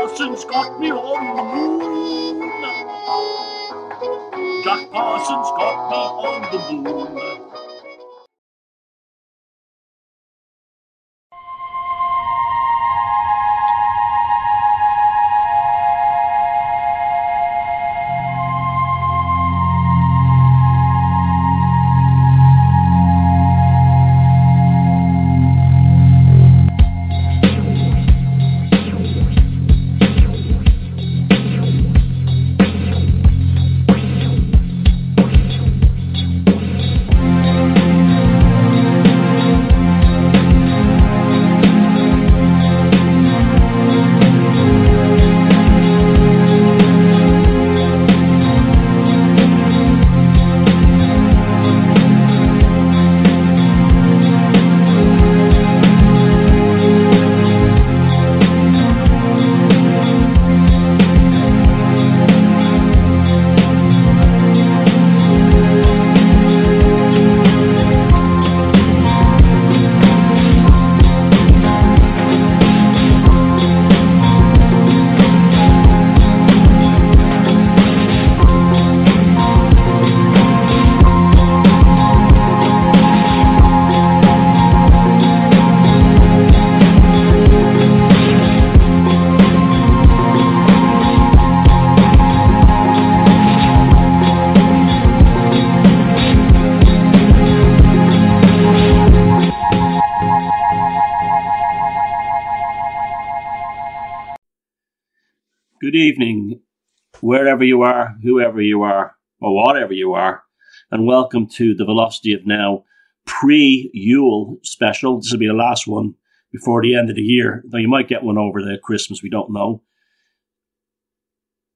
Parsons got me on the moon. Jack Parsons got me on the moon. Good evening, wherever you are, whoever you are, or whatever you are, and welcome to the Velocity of Now pre-YULE special. This will be the last one before the end of the year, though you might get one over the Christmas, we don't know.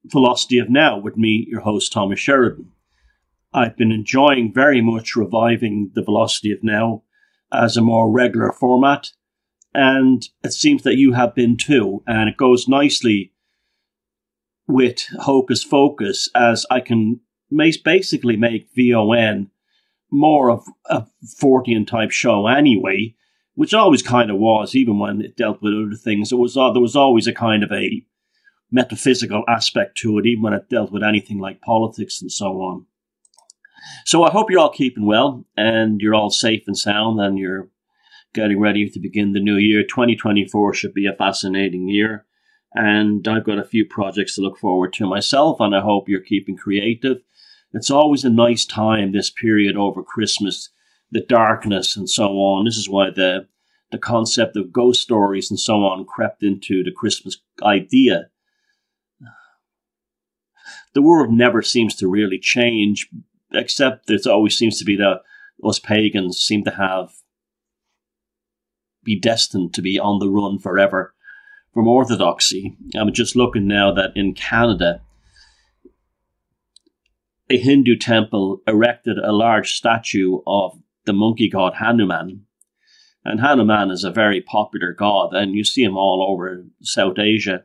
Velocity of Now with me, your host, Thomas Sheridan. I've been enjoying very much reviving the Velocity of Now as a more regular format, and it seems that you have been too, and it goes nicely with Hocus Focus, as I can basically make VON more of a Fortean type show anyway, which always kind of was, even when it dealt with other things. There was always a kind of a metaphysical aspect to it, even when it dealt with anything like politics and so on. So I hope you're all keeping well, and you're all safe and sound, and you're getting ready to begin the new year. 2024 should be a fascinating year. And I've got a few projects to look forward to myself, and I hope you're keeping creative. It's always a nice time, this period over Christmas, the darkness and so on. This is why the concept of ghost stories and so on crept into the Christmas idea. The world never seems to really change, except it always seems to be that us pagans seem to be destined to be on the run forever from orthodoxy. I'm just looking now that in Canada, a Hindu temple erected a large statue of the monkey god Hanuman. And Hanuman is a very popular god, and you see him all over South Asia.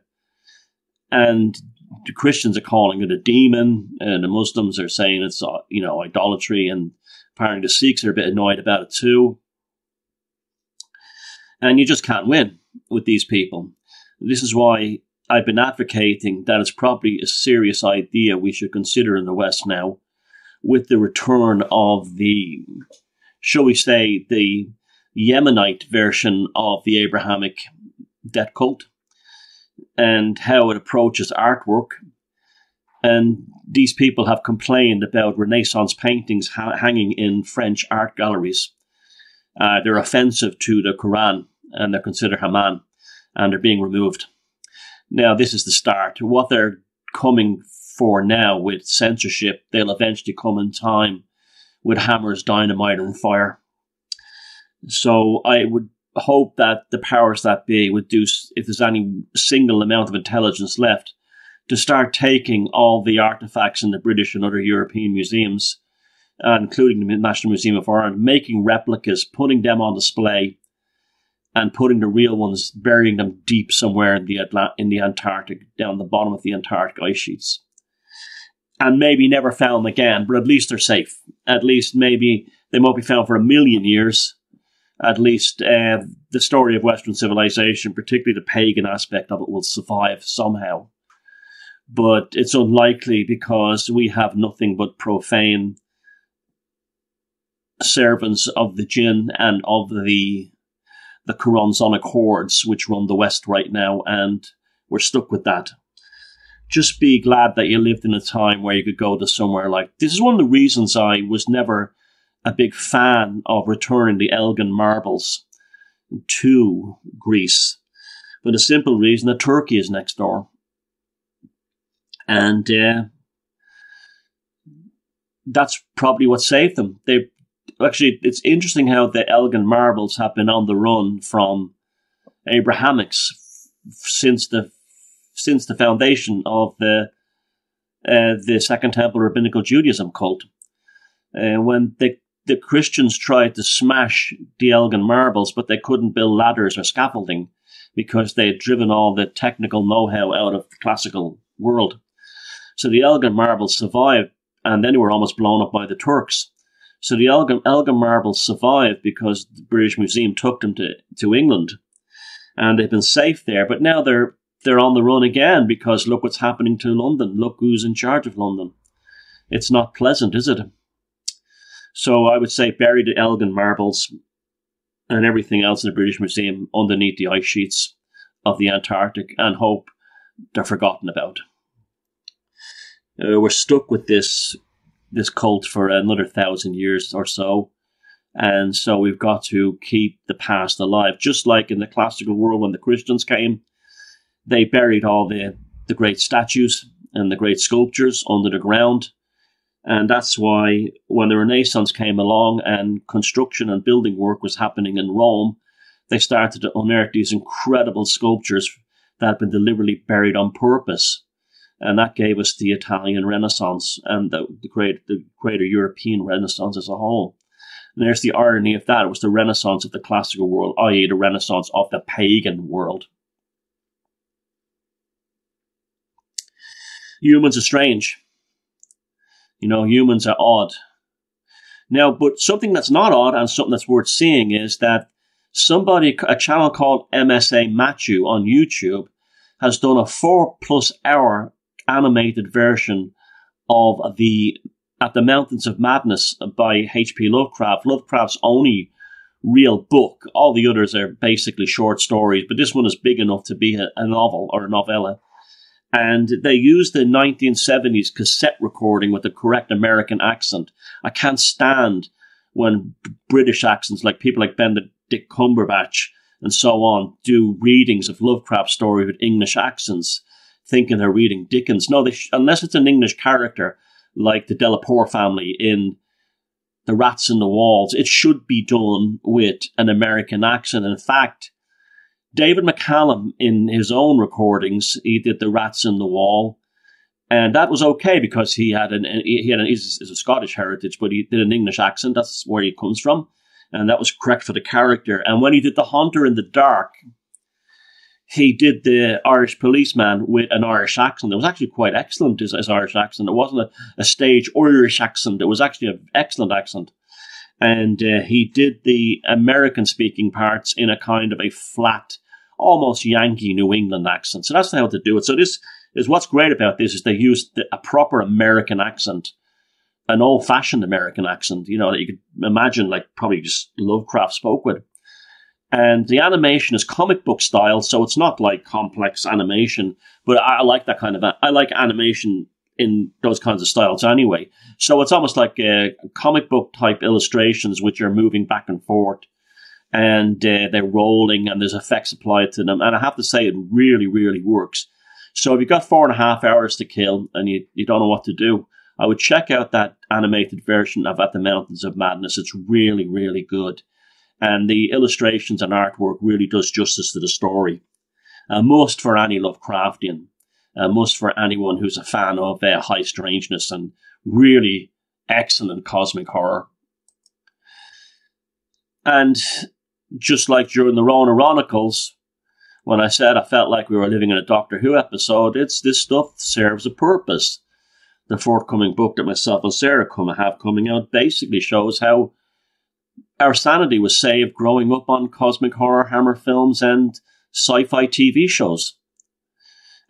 And the Christians are calling it a demon, and the Muslims are saying it's idolatry, and apparently the Sikhs are a bit annoyed about it too. And you just can't win with these people. This is why I've been advocating that it's probably a serious idea we should consider in the West now, with the return of the, shall we say, the Yemenite version of the Abrahamic death cult, and how it approaches artwork. And these people have complained about Renaissance paintings hanging in French art galleries. They're offensive to the Quran, and they're considered Haman, and they're being removed. Now, this is the start. What they're coming for now with censorship, they'll eventually come in time with hammers, dynamite, and fire. So I would hope that the powers that be would do, if there's any single amount of intelligence left, to start taking all the artifacts in the British and other European museums, including the National Museum of Ireland, making replicas, putting them on display, and putting the real ones, burying them deep somewhere in the Antarctic, down the bottom of the Antarctic ice sheets. And maybe never found again, but at least they're safe. At least maybe they won't be found for 1,000,000 years, at least the story of Western civilization, particularly the pagan aspect of it, will survive somehow. But it's unlikely because we have nothing but profane servants of the jinn and of the Quranic hordes which run the West right now, and we're stuck with that. Just be glad that you lived in a time where you could go to somewhere like... This is one of the reasons I was never a big fan of returning the Elgin marbles to Greece, for the simple reason that Turkey is next door. And that's probably what saved them. Actually, it's interesting how the Elgin marbles have been on the run from Abrahamics since the foundation of the Second Temple Rabbinical Judaism cult. When the Christians tried to smash the Elgin marbles, but they couldn't build ladders or scaffolding because they had driven all the technical know-how out of the classical world. So the Elgin marbles survived, and then they were almost blown up by the Turks. So the Elgin marbles survived because the British Museum took them to England, and they've been safe there. But now they're on the run again because look what's happening to London. Look who's in charge of London. It's not pleasant, is it? So I would say bury the Elgin marbles and everything else in the British Museum underneath the ice sheets of the Antarctic and hope they're forgotten about. We're stuck with this cult for another 1,000 years or so. And so we've got to keep the past alive. Just like in the classical world when the Christians came, they buried all the great statues and the great sculptures under the ground. And that's why when the Renaissance came along and construction and building work was happening in Rome, they started to unearth these incredible sculptures that had been deliberately buried on purpose. And that gave us the Italian Renaissance and the greater European Renaissance as a whole. And there's the irony of that. It was the Renaissance of the classical world, i.e. the Renaissance of the pagan world. Humans are strange. You know, humans are odd. Now, but something that's not odd and something that's worth seeing is that a channel called MSA Matthew on YouTube has done a 4+ hour animated version of At the Mountains of Madness by H.P. Lovecraft, Lovecraft's only real book. All the others are basically short stories, but this one is big enough to be a novel or a novella. And they used the 1970s cassette recording with the correct American accent. I can't stand when British accents, like people like Benedict Cumberbatch and so on, do readings of Lovecraft stories with English accents, thinking they're reading Dickens. No, unless it's an English character, like the Delaporte family in The Rats in the Walls, it should be done with an American accent. In fact, David McCallum, in his own recordings, he did The Rats in the Wall, and that was okay because he's a Scottish heritage, but he did an English accent. That's where he comes from, and that was correct for the character. And when he did The Haunter in the Dark, he did the Irish policeman with an Irish accent. It was actually quite excellent, his Irish accent. It wasn't a stage Irish accent. It was actually an excellent accent. And he did the American-speaking parts in a kind of a flat, almost Yankee New England accent. So that's how to do it. So this is what's great about this is they used a proper American accent, an old-fashioned American accent, you know, that you could imagine like probably just Lovecraft spoke with. And the animation is comic book style, so it's not like complex animation, but I like that kind of, I like animation in those kinds of styles anyway. So it's almost like comic book type illustrations which are moving back and forth, and they're rolling and there's effects applied to them. And I have to say it really, really works. So if you've got 4.5 hours to kill and you don't know what to do, I would check out that animated version of At the Mountains of Madness. It's really, really good. And the illustrations and artwork really does justice to the story. A must for any Lovecraftian. A must for anyone who's a fan of high strangeness and really excellent cosmic horror. And just like during the Rona Chronicles, when I said I felt like we were living in a Doctor Who episode, this stuff serves a purpose. The forthcoming book that myself and Sarah have coming out basically shows how our sanity was saved growing up on cosmic horror, hammer films, and sci-fi TV shows,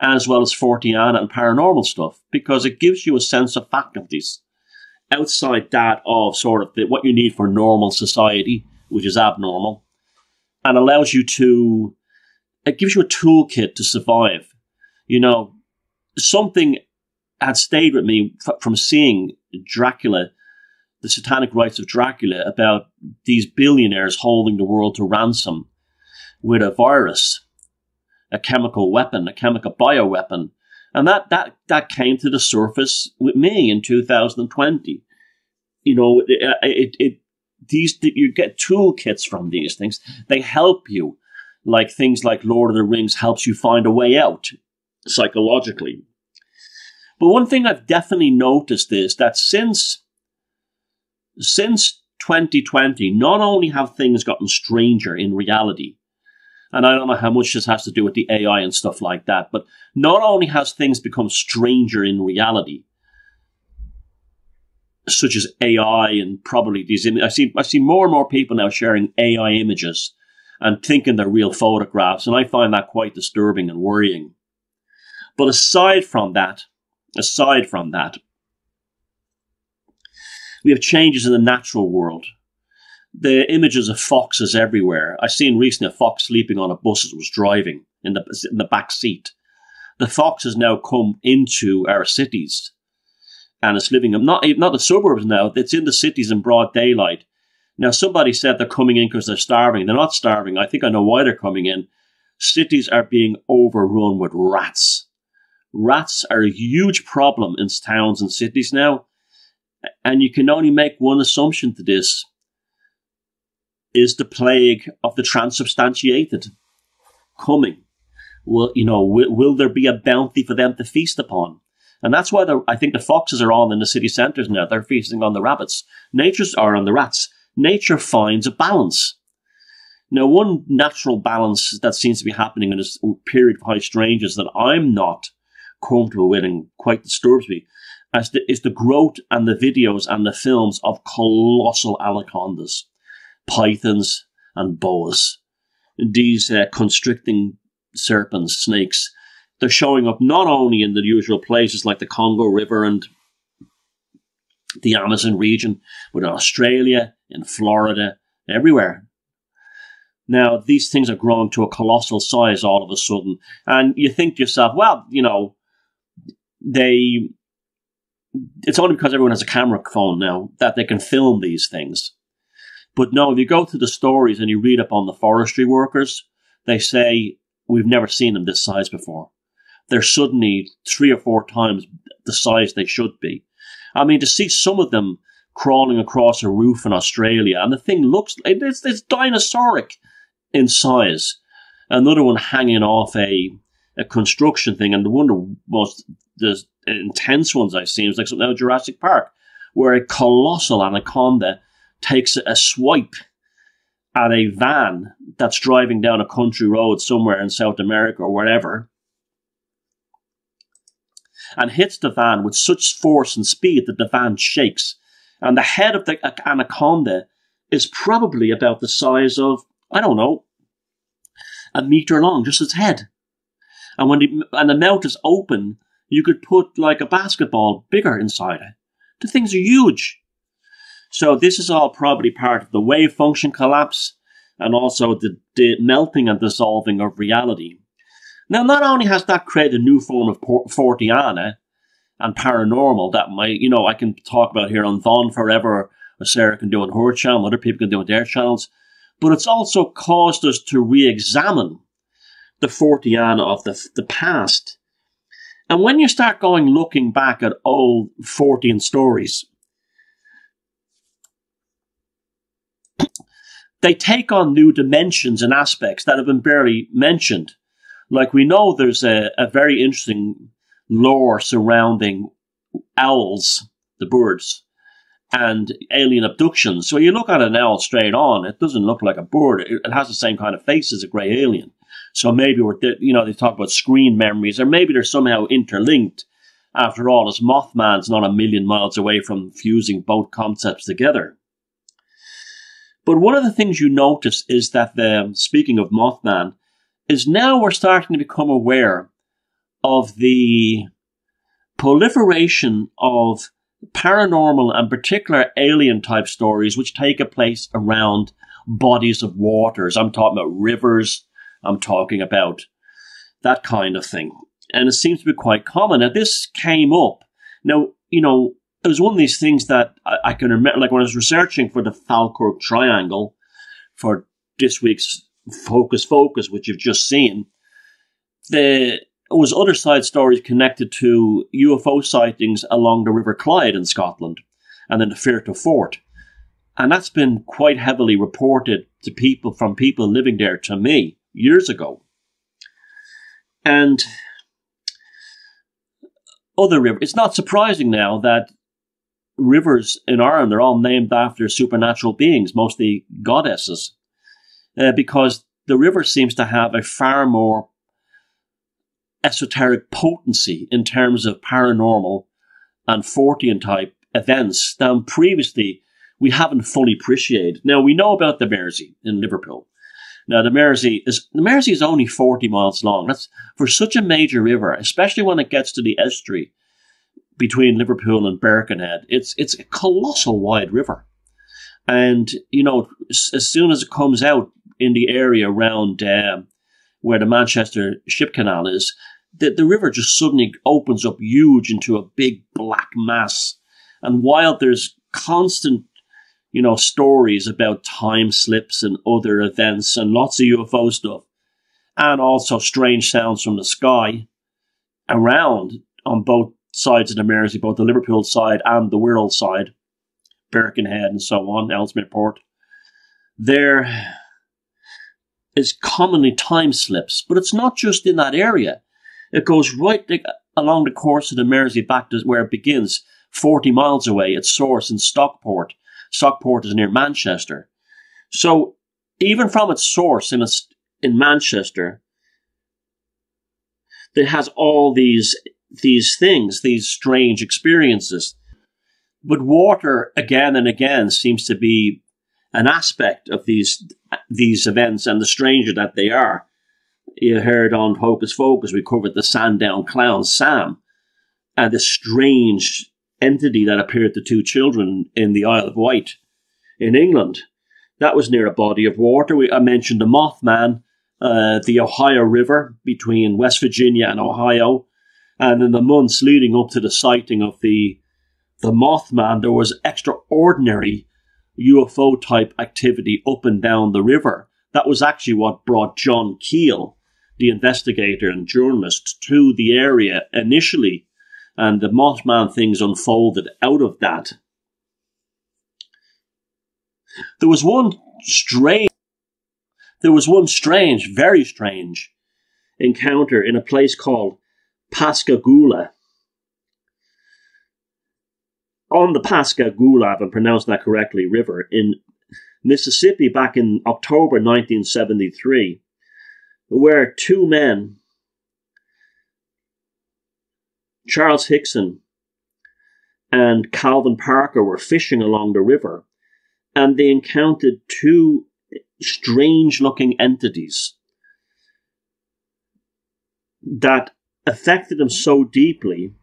as well as Forteana and paranormal stuff, because it gives you a sense of faculties outside that of sort of what you need for normal society, which is abnormal, and allows you to, it gives you a toolkit to survive. You know, something had stayed with me from seeing Dracula, the Satanic Rites of Dracula, about these billionaires holding the world to ransom with a virus, a chemical weapon, a chemical bioweapon. And that came to the surface with me in 2020. You know, you get toolkits from these things. They help you, like things like Lord of the Rings helps you find a way out psychologically. But one thing I've definitely noticed is that since 2020, not only have things gotten stranger in reality, and I don't know how much this has to do with the AI and stuff like that, but not only has things become stranger in reality, such as AI and probably these images. I see more and more people now sharing AI images and thinking they're real photographs, and I find that quite disturbing and worrying. But aside from that, we have changes in the natural world. The images of foxes everywhere. I seen recently a fox sleeping on a bus as it was driving in the back seat. The fox has now come into our cities, and it's living not the suburbs now. It's in the cities in broad daylight. Now, somebody said they're coming in because they're starving. They're not starving. I think I know why they're coming in. Cities are being overrun with rats. Rats are a huge problem in towns and cities now. And you can only make one assumption to this. Is the plague of the transubstantiated coming? Will there be a bounty for them to feast upon? And that's why I think the foxes are all in the city centres now. They're feasting on the rabbits. On the rats. Nature finds a balance. Now, one natural balance that seems to be happening in this period of high strangeness that I'm not comfortable with and quite disturbs me is the growth and the videos and the films of colossal anacondas, pythons and boas. These constricting serpents, snakes, they're showing up not only in the usual places like the Congo River and the Amazon region, but in Australia, in Florida, everywhere. Now, these things are growing to a colossal size all of a sudden. And you think to yourself, well, it's only because everyone has a camera phone now that they can film these things. But no, if you go to the stories and you read up on the forestry workers, they say, we've never seen them this size before. They're suddenly 3 or 4 times the size they should be. I mean, to see some of them crawling across a roof in Australia, and the thing looks, it's dinosauric in size. Another one hanging off a construction thing, and the intense ones I've seen, it's like something out of Jurassic Park, where a colossal anaconda takes a swipe at a van that's driving down a country road somewhere in South America or wherever, and hits the van with such force and speed that the van shakes. And the head of the anaconda is probably about the size of, I don't know, a meter long, just its head. And when the mouth is open, you could put like a basketball bigger inside it. The things are huge. So this is all probably part of the wave function collapse and also the melting and dissolving of reality. Now, not only has that created a new form of Forteana and paranormal that I can talk about here on Vaughn forever, or Sarah can do on her channel, other people can do on their channels, but it's also caused us to re-examine the Forteana of the past. And when you start looking back at old Fortean stories, they take on new dimensions and aspects that have been barely mentioned. Like, we know there's a very interesting lore surrounding owls, the birds, and alien abductions. So you look at an owl straight on, it doesn't look like a bird. It has the same kind of face as a grey alien. So maybe they talk about screen memories, or maybe they're somehow interlinked. After all, as Mothman's not a million miles away from fusing both concepts together. But one of the things you notice is that speaking of Mothman, is now we're starting to become aware of the proliferation of paranormal and particular alien type stories which take a place around bodies of waters. I'm talking about rivers. I'm talking about that kind of thing. And it seems to be quite common. Now, this came up. Now, it was one of these things that I can remember, like when I was researching for the Falkirk Triangle for this week's Focus, which you've just seen, there was other side stories connected to UFO sightings along the River Clyde in Scotland and then the Firth of Forth. And that's been quite heavily reported to people, from people living there to me years ago. And other rivers, it's not surprising now that rivers in Ireland are all named after supernatural beings, mostly goddesses, because the river seems to have a far more esoteric potency in terms of paranormal and Fortean type events than previously we haven't fully appreciated. Now, we know about the Mersey in Liverpool. Now, the Mersey is only 40 miles long. That's for such a major river, especially when it gets to the estuary between Liverpool and Birkenhead. It's a colossal wide river. And, as soon as it comes out in the area around where the Manchester Ship Canal is, the river just suddenly opens up huge into a big black mass. And while there's constant, stories about time slips and other events and lots of UFO stuff, and also strange sounds from the sky around on both sides of the Mersey, both the Liverpool side and the Wirral side, Birkenhead and so on, Ellesmere Port, there is commonly time slips, but it's not just in that area. It goes right along the course of the Mersey back to where it begins, 40 miles away, its source in Stockport. Stockport is near Manchester. So even from its source in Manchester, it has all these things, these strange experiences. But water, again and again, seems to be an aspect of these events and the stranger that they are. You heard on Hocus Focus, we covered the Sandown Clown, Sam, and the strange entity that appeared to two children in the Isle of Wight in England. That was near a body of water. I mentioned the Mothman, the Ohio River between West Virginia and Ohio. And in the months leading up to the sighting of the Mothman, there was extraordinary UFO-type activity up and down the river. That was actually what brought John Keel, the investigator and journalist, to the area initially. And the Mothman things unfolded out of that. There was one strange, very strange encounter in a place called Pascagoula. On the Pascagoula, if I pronounced that correctly, river in Mississippi back in October 1973, where two men, Charles Hickson and Calvin Parker, were fishing along the river, and they encountered two strange-looking entities that affected them so deeply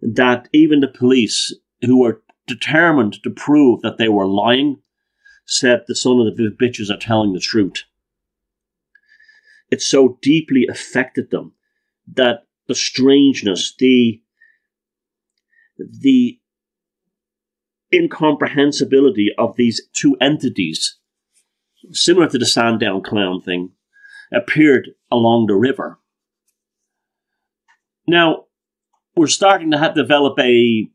that even the police, who were determined to prove that they were lying, said the son of the bitches are telling the truth. It so deeply affected them that the strangeness, the incomprehensibility of these two entities, similar to the Sandown Clown thing, appeared along the river. Now, we're starting to develop a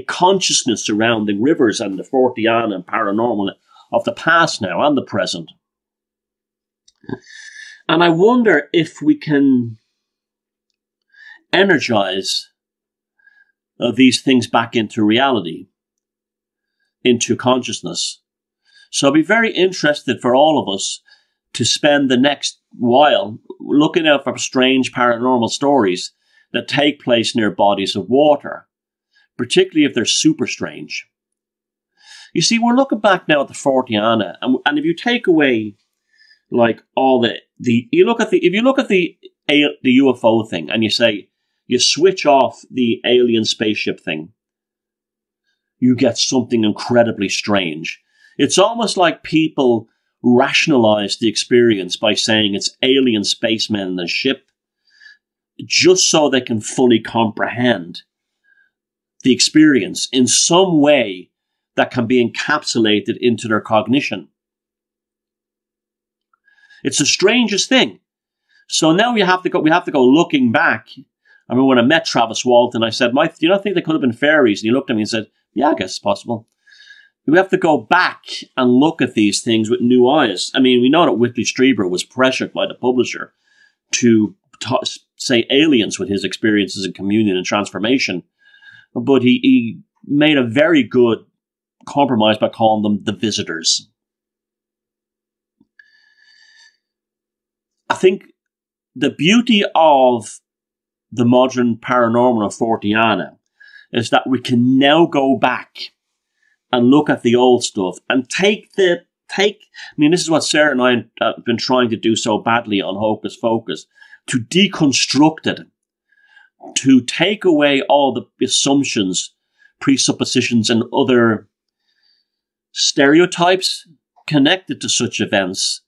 consciousness surrounding rivers and the Fortean and paranormal of the past now and the present. And I wonder if we can energize these things back into reality, into consciousness. So I'd be very interested for all of us to spend the next while looking out for strange paranormal stories that take place near bodies of water, particularly if they're super strange. You see, we're looking back now at the Forteana, and if you take away like all if you look at the UFO thing, and you say you switch off the alien spaceship thing, you get something incredibly strange. It's almost like people rationalize the experience by saying it's alien spacemen in a ship, just so they can fully comprehend the experience in some way that can be encapsulated into their cognition. It's the strangest thing. So now we have to go looking back. I remember when I met Travis Walton, I said, Mike, do you not think they could have been fairies? And he looked at me and said, yeah, I guess it's possible. We have to go back and look at these things with new eyes. I mean, we know that Whitley Strieber was pressured by the publisher to say aliens with his experiences in communion and transformation. But he made a very good compromise by calling them the visitors. I think the beauty of the modern paranormal of Forteana is that we can now go back and look at the old stuff and this is what Sarah and I have been trying to do so badly on Hocus Focus, to deconstruct it, to take away all the assumptions, presuppositions, and other stereotypes connected to such events,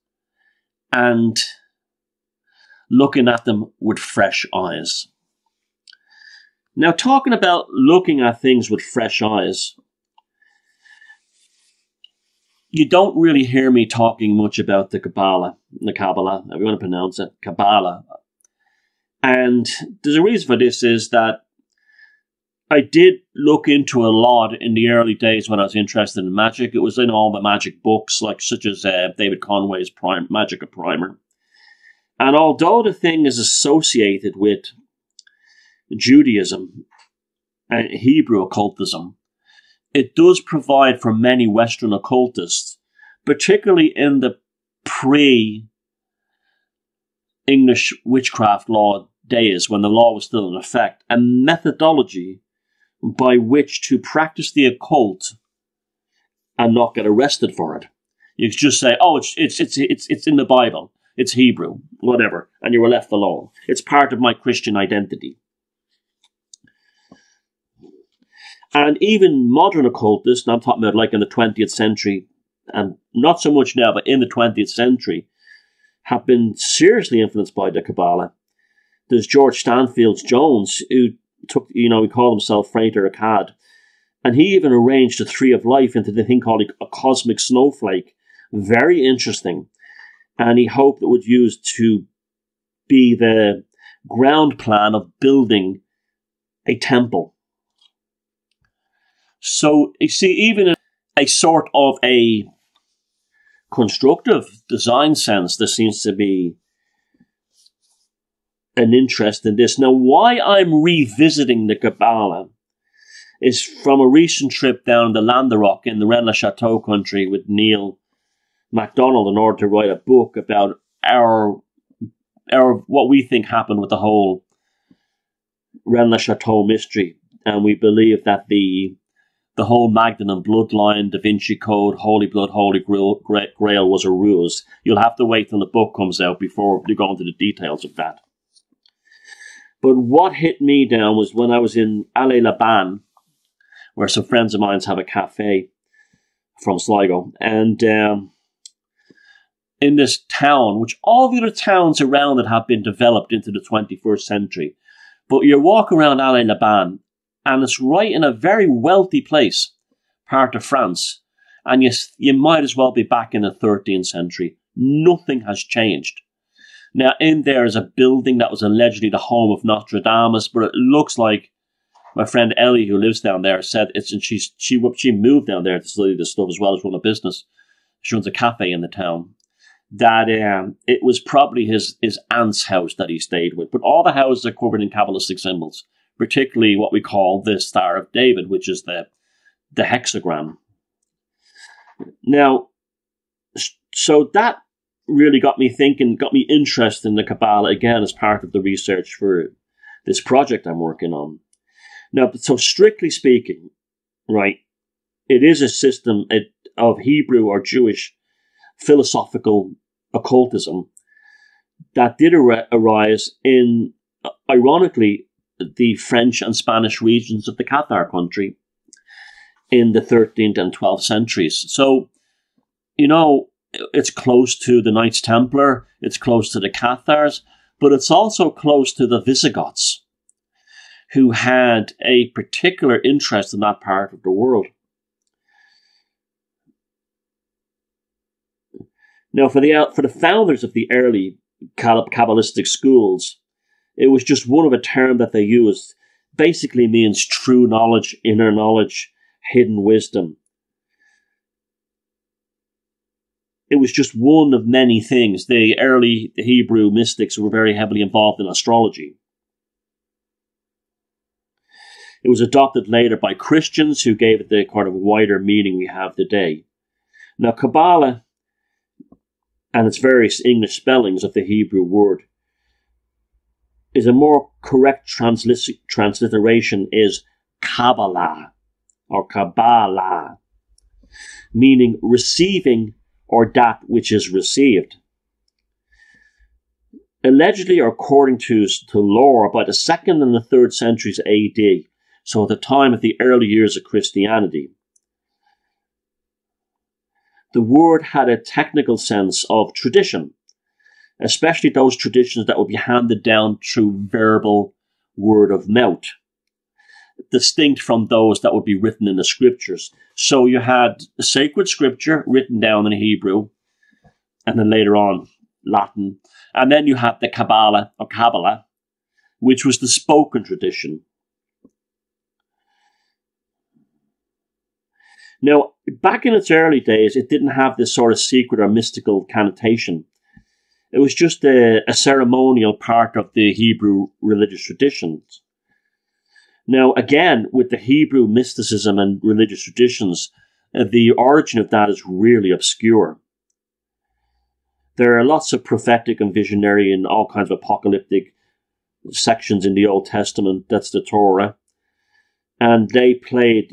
and looking at them with fresh eyes. Now, talking about looking at things with fresh eyes, you don't really hear me talking much about the Kabbalah, if you want to pronounce it, Kabbalah. And there's a reason for this, is that I did look into a lot in the early days when I was interested in magic. It was in all the magic books, such as David Conway's Magic a Primer. And although the thing is associated with Judaism and Hebrew occultism, it does provide for many Western occultists, particularly in the pre-English witchcraft law days, when the law was still in effect, a methodology by which to practice the occult and not get arrested for it. You could just say, oh, it's in the Bible, it's Hebrew, whatever, and you were left alone. It's part of my Christian identity. And even modern occultists, and I'm talking about like in the 20th century, and not so much now, but in the 20th century, have been seriously influenced by the Kabbalah. There's George Stanfield Jones, who took, he called himself Frater Akkad, and he even arranged the Tree of Life into the thing called a cosmic snowflake. Very interesting. And he hoped it would use to be the ground plan of building a temple. So, you see, even in a sort of a constructive design sense, there seems to be an interest in this. Now, why I'm revisiting the Kabbalah is from a recent trip down the Landerach in the Rennes-le-Château country with Neil MacDonald, in order to write a book about our what we think happened with the whole Rennes-le-Château mystery. And we believe that the whole Magdalene bloodline, Da Vinci Code, Holy Blood, Holy Grail was a ruse. You'll have to wait till the book comes out before you go into the details of that. But what hit me down was when I was in Allée-les-Bains, where some friends of mine have a cafe from Sligo. And in this town, which all the other towns around it have been developed into the 21st century. But you walk around Allée-les-Bains, and it's right in a very wealthy place, part of France. And you might as well be back in the 13th century. Nothing has changed. Now, in there is a building that was allegedly the home of Nostradamus, but it looks like my friend Ellie, who lives down there, said she moved down there to study this stuff as well as run a business. She runs a cafe in the town. That it was probably his aunt's house that he stayed with. But all the houses are covered in Kabbalistic symbols, particularly what we call the Star of David, which is the hexagram. Now, so that really got me thinking, got me interested in the Kabbalah again as part of the research for this project I'm working on. Now, so strictly speaking, right, it is a system of Hebrew or Jewish philosophical occultism that did arise in, ironically, the French and Spanish regions of the Cathar country in the 13th and 12th centuries. So, it's close to the Knights Templar, it's close to the Cathars, but it's also close to the Visigoths, who had a particular interest in that part of the world. Now, for the founders of the early Kabbalistic schools, it was just one of a term that they used. Basically means true knowledge, inner knowledge, hidden wisdom. It was just one of many things. The early Hebrew mystics were very heavily involved in astrology. It was adopted later by Christians, who gave it the kind of wider meaning we have today. Now, Kabbalah and its various English spellings of the Hebrew word is a more correct transliteration is Kabbalah or Kabbalah, meaning receiving or that which is received. Allegedly, or according to lore, by the 2nd and the 3rd centuries AD, so at the time of the early years of Christianity, the word had a technical sense of tradition, especially those traditions that would be handed down through verbal word of mouth, distinct from those that would be written in the scriptures. So you had the sacred scripture written down in Hebrew, and then later on Latin, and then you had the Kabbalah or Kabbalah, which was the spoken tradition. Now, back in its early days, it didn't have this sort of secret or mystical connotation. It was just a ceremonial part of the Hebrew religious traditions. Now, again, with the Hebrew mysticism and religious traditions, the origin of that is really obscure. There are lots of prophetic and visionary and all kinds of apocalyptic sections in the Old Testament, that's the Torah, and they played,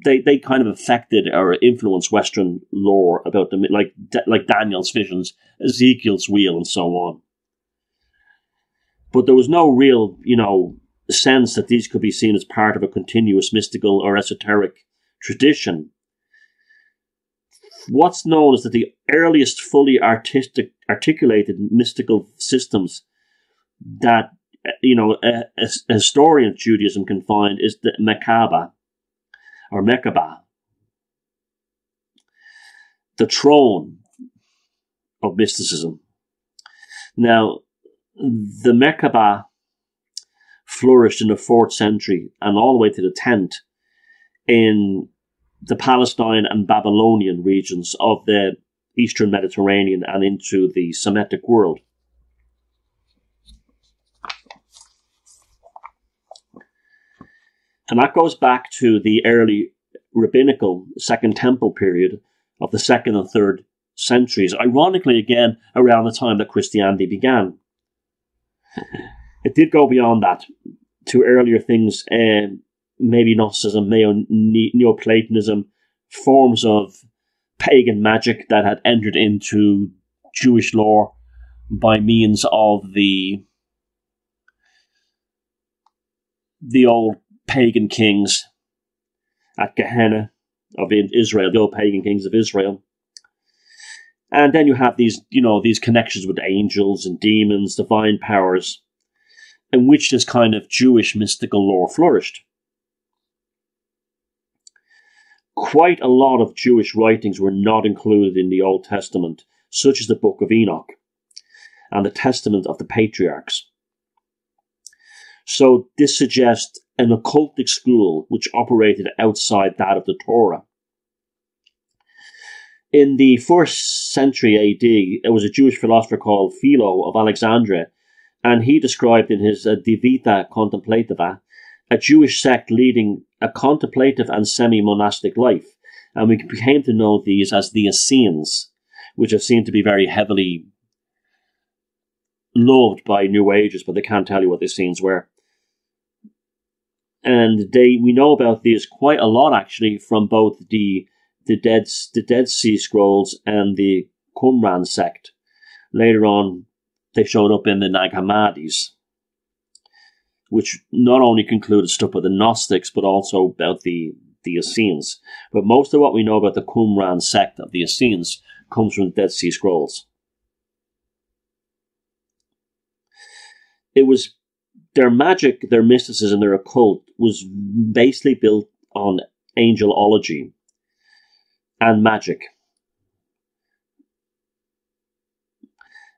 they kind of affected or influenced Western lore about them, like Daniel's visions, Ezekiel's wheel, and so on. But there was no real, sense that these could be seen as part of a continuous mystical or esoteric tradition. What's known as that the earliest fully articulated mystical systems that, a historian of Judaism can find is the Merkabah, or Merkabah, the throne of mysticism. Now, the Merkabah flourished in the 4th century and all the way to the 10th in the Palestine and Babylonian regions of the Eastern Mediterranean and into the Semitic world. And that goes back to the early rabbinical Second Temple period of the 2nd and 3rd centuries, ironically again around the time that Christianity began. It did go beyond that to earlier things, maybe Gnosticism, Neoplatonism, forms of pagan magic that had entered into Jewish lore by means of the old pagan kings at Gehenna of Israel, the old pagan kings of Israel. And then you have these connections with angels and demons, divine powers, in which this kind of Jewish mystical lore flourished. Quite a lot of Jewish writings were not included in the Old Testament, such as the Book of Enoch and the Testament of the Patriarchs. So this suggests an occultic school which operated outside that of the Torah. In the 1st century AD, there was a Jewish philosopher called Philo of Alexandria, and he described in his Divita Contemplativa a Jewish sect leading a contemplative and semi-monastic life, and we came to know these as the Essenes, which are seen to be very heavily loved by New Agers, but they can't tell you what the Essenes were. And we know about these quite a lot, actually, from both the Dead Sea Scrolls and the Qumran sect. Later on, they showed up in the Nag Hammadis, which not only concluded stuff with the Gnostics, but also about the Essenes. But most of what we know about the Qumran sect of the Essenes comes from the Dead Sea Scrolls. It was their magic, their mysticism, their occult was basically built on angelology and magic.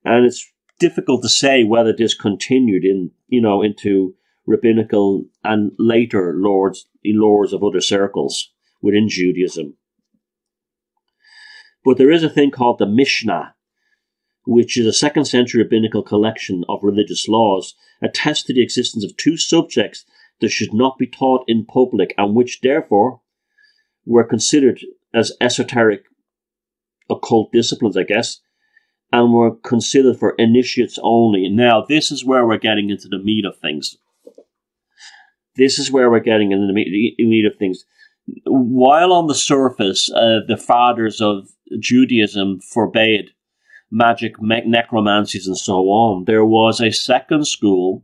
And it's difficult to say whether this continued into rabbinical and later lores of other circles within Judaism. But there is a thing called the Mishnah, which is a 2nd century rabbinical collection of religious laws, attest to the existence of 2 subjects that should not be taught in public, and which therefore were considered as esoteric occult disciplines, I guess, and were considered for initiates only. Now, this is where we're getting into the meat of things. While on the surface, the fathers of Judaism forbade magic, necromancies, and so on, there was a second school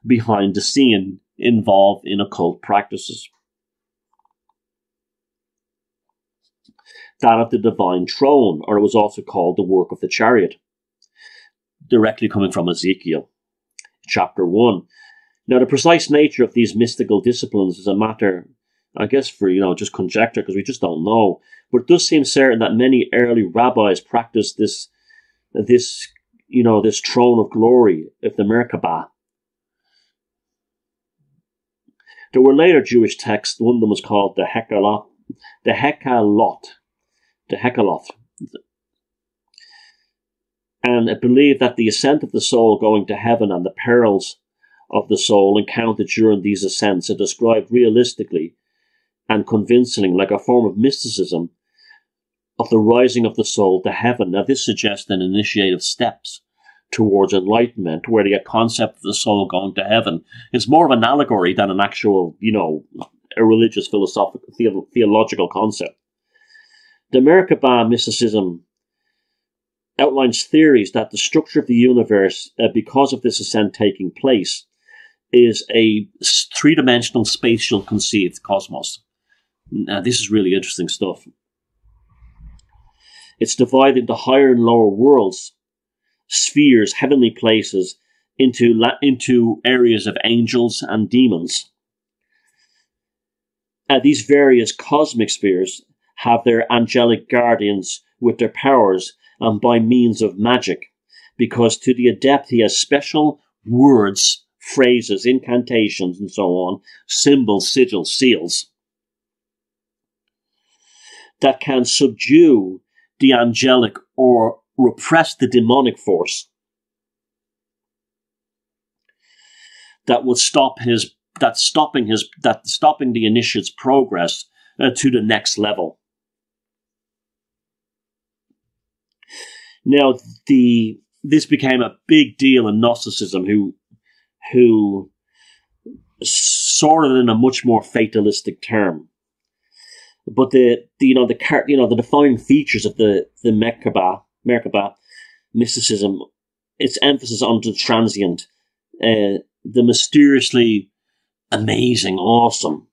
behind the scene involved in occult practices. That of the divine throne, or it was also called the work of the chariot, directly coming from Ezekiel, chapter 1. Now, the precise nature of these mystical disciplines is a matter, I guess, for, just conjecture, because we just don't know. But it does seem certain that many early rabbis practiced this throne of glory of the Merkabah. There were later Jewish texts. One of them was called the Hekaloth. And it believed that the ascent of the soul going to heaven and the perils of the soul encountered during these ascents are described realistically and convincingly, like a form of mysticism of the rising of the soul to heaven. Now, this suggests an initiative steps towards enlightenment, where the concept of the soul going to heaven is more of an allegory than an actual, a religious, philosophical, theological concept. The Merkabah mysticism outlines theories that the structure of the universe, because of this ascent taking place, is a 3-dimensional spatial conceived cosmos. Now, this is really interesting stuff. It's divided into higher and lower worlds, spheres, heavenly places, into areas of angels and demons. These various cosmic spheres have their angelic guardians with their powers and by means of magic, because to the adept he has special words, phrases, incantations, and so on, symbols, sigils, seals, that can subdue the angelic or repress the demonic force that would stopping the initiate's progress to the next level. Now, this became a big deal in Gnosticism, who sorted in a much more fatalistic term. But the defining features of the Merkabah mysticism, its emphasis on the transient, the mysteriously amazing, awesome,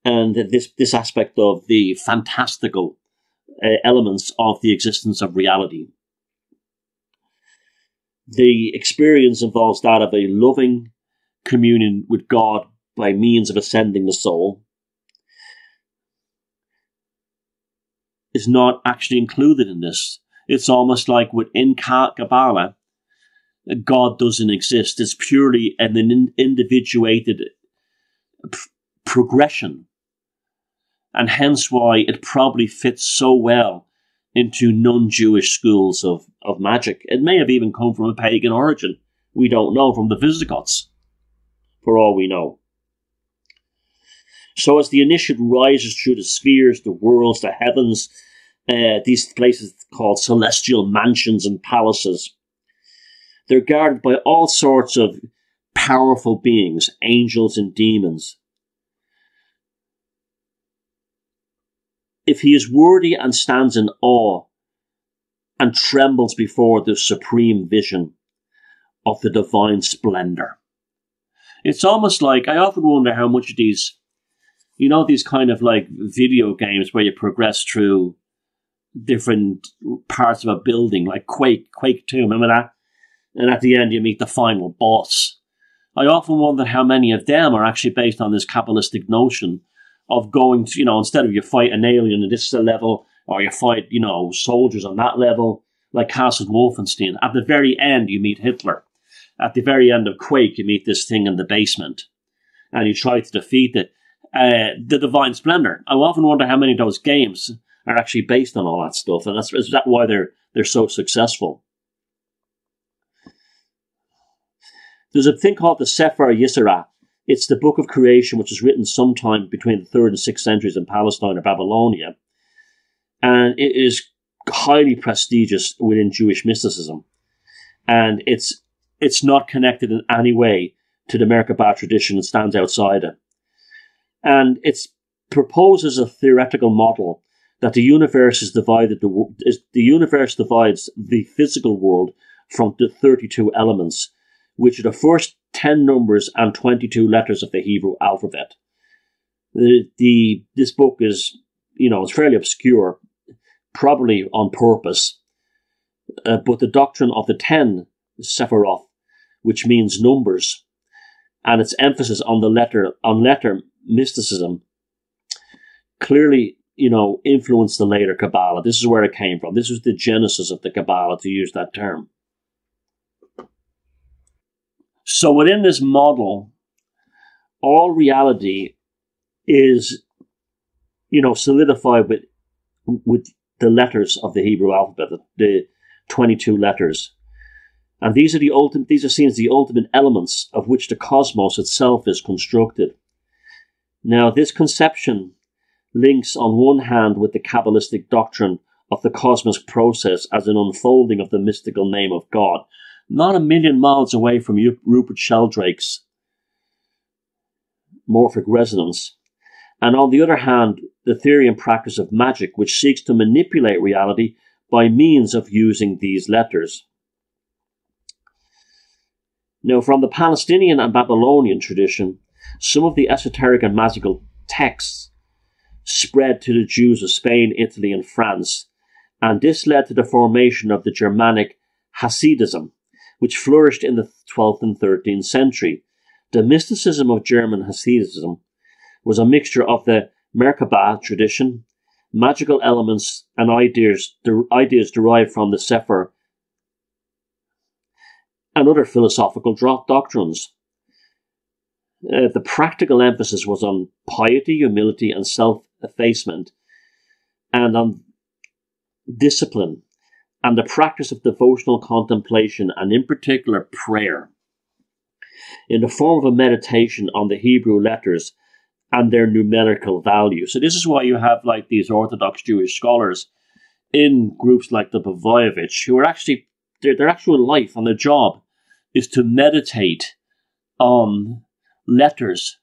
and this aspect of the fantastical elements of the existence of reality. The experience involves that of a loving communion with God by means of ascending the soul. Is not actually included in this. It's almost like within Kabbalah, God doesn't exist. It's purely an individuated progression. And hence why it probably fits so well into non-Jewish schools of magic. It may have even come from a pagan origin. We don't know, from the Visigoths, for all we know. So as the initiate rises through the spheres, the worlds, the heavens, these places called celestial mansions and palaces, they're guarded by all sorts of powerful beings, angels and demons. If he is worthy and stands in awe and trembles before the supreme vision of the divine splendor. It's almost like, I often wonder how much of these, you know, these kind of like video games where you progress through different parts of a building, like Quake 2, remember that? And at the end you meet the final boss. I often wonder how many of them are actually based on this Kabbalistic notion of going to, you know, instead of you fight an alien and this is a level, or you fight, you know, soldiers on that level, like Castle Wolfenstein. At the very end, you meet Hitler. At the very end of Quake, you meet this thing in the basement, and you try to defeat it. The Divine Splendor. I often wonder how many of those games are actually based on all that stuff, and is that why they're so successful? There's a thing called the Sefer Yisra. It's the book of creation, which was written sometime between the 3rd and 6th centuries in Palestine or Babylonia. And it is highly prestigious within Jewish mysticism. And it's not connected in any way to the Merkabah tradition and stands outside it. And it proposes a theoretical model that the universe is divided. The universe divides the physical world from the 32 elements, which are the first 10 numbers and 22 letters of the Hebrew alphabet. This book is, you know, it's fairly obscure, probably on purpose, but the doctrine of the 10 Sephiroth, which means numbers, and its emphasis on letter mysticism, clearly, you know, influenced the later Kabbalah. This is where it came from. This was the genesis of the Kabbalah, to use that term. So within this model, all reality is, you know, solidified with the letters of the Hebrew alphabet, the 22 letters. And these are seen as the ultimate elements of which the cosmos itself is constructed. Now, this conception links on one hand with the Kabbalistic doctrine of the cosmic process as an unfolding of the mystical name of God, not a million miles away from Rupert Sheldrake's morphic resonance. And on the other hand, the theory and practice of magic, which seeks to manipulate reality by means of using these letters. Now, from the Palestinian and Babylonian tradition, some of the esoteric and magical texts spread to the Jews of Spain, Italy, and France, and this led to the formation of the Germanic Hasidism, which flourished in the 12th and 13th century. The mysticism of German Hasidism was a mixture of the Merkabah tradition, magical elements, and ideas derived from the Sefer and other philosophical doctrines. The practical emphasis was on piety, humility, and self-effacement, and on discipline, and the practice of devotional contemplation, and in particular prayer, in the form of a meditation on the Hebrew letters and their numerical value. So this is why you have like these Orthodox Jewish scholars in groups like the Pavlovich, who are actually, their actual life and their job is to meditate on letters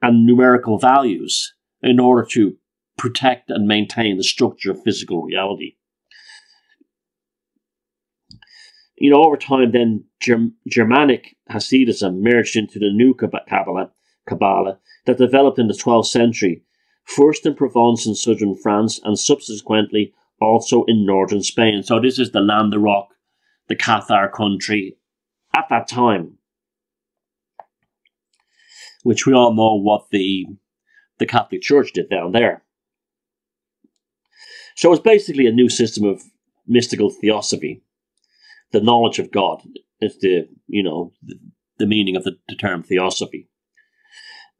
and numerical values in order to protect and maintain the structure of physical reality. You know, over time then Germanic Hasidism merged into the new Kabbalah that developed in the 12th century, first in Provence and southern France, and subsequently also in northern Spain. So this is the Languedoc, the Cathar country at that time, which we all know what the Catholic Church did down there. So it's basically a new system of mystical theosophy. The knowledge of God is the meaning of the term theosophy.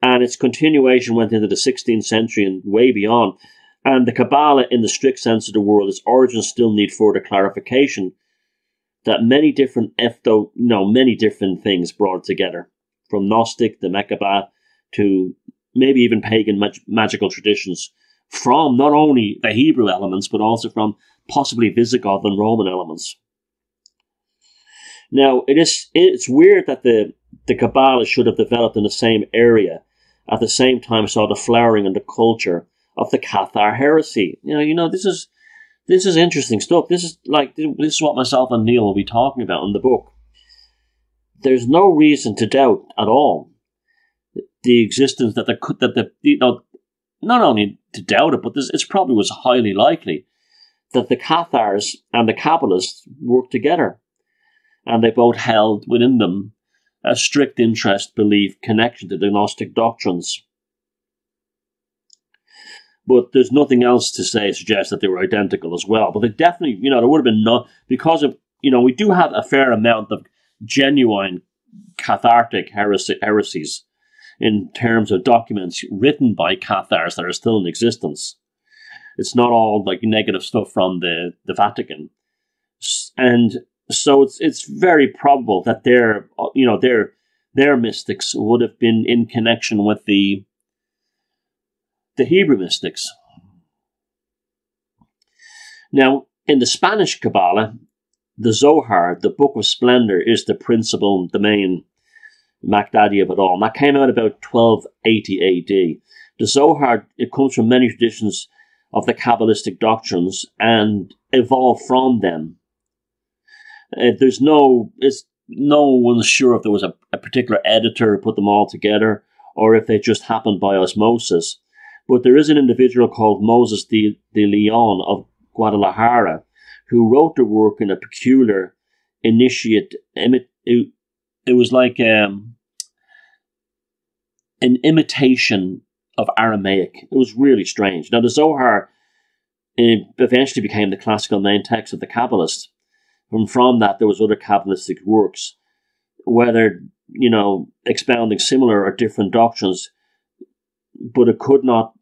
And its continuation went into the 16th century and way beyond. And the Kabbalah, in the strict sense of the word, its origins still need further clarification. That many different things brought together, from Gnostic to Merkabah to maybe even pagan magical traditions, from not only the Hebrew elements but also from possibly Visigoth and Roman elements. Now, it's weird that the Kabbalah should have developed in the same area at the same time saw the flowering and the culture of the Cathar heresy. This is interesting stuff. This is what myself and Neil will be talking about in the book. There's no reason to doubt at all the existence that not only to doubt it, but it probably was highly likely that the Cathars and the Kabbalists worked together, and they both held within them a strict interest, belief, connection to the Gnostic doctrines. But there's nothing else to suggest that they were identical as well. But they definitely, there would have been because of, we do have a fair amount of genuine cathartic heresies in terms of documents written by Cathars that are still in existence. It's not all like negative stuff from the Vatican. And so it's very probable that their mystics would have been in connection with the Hebrew mystics. Now, in the Spanish Kabbalah, the Zohar, the Book of Splendor, is the principal, the main Magdadi of it all. And that came out about 1280 AD. The Zohar, it comes from many traditions of the Kabbalistic doctrines and evolved from them. No one's sure if there was a particular editor who put them all together or if they just happened by osmosis. But there is an individual called Moses de Leon of Guadalajara who wrote the work in a peculiar initiate. It was like an imitation of Aramaic. It was really strange. Now, the Zohar eventually became the classical main text of the Kabbalists. And from that, there was other Kabbalistic works, whether, expounding similar or different doctrines, but it could not,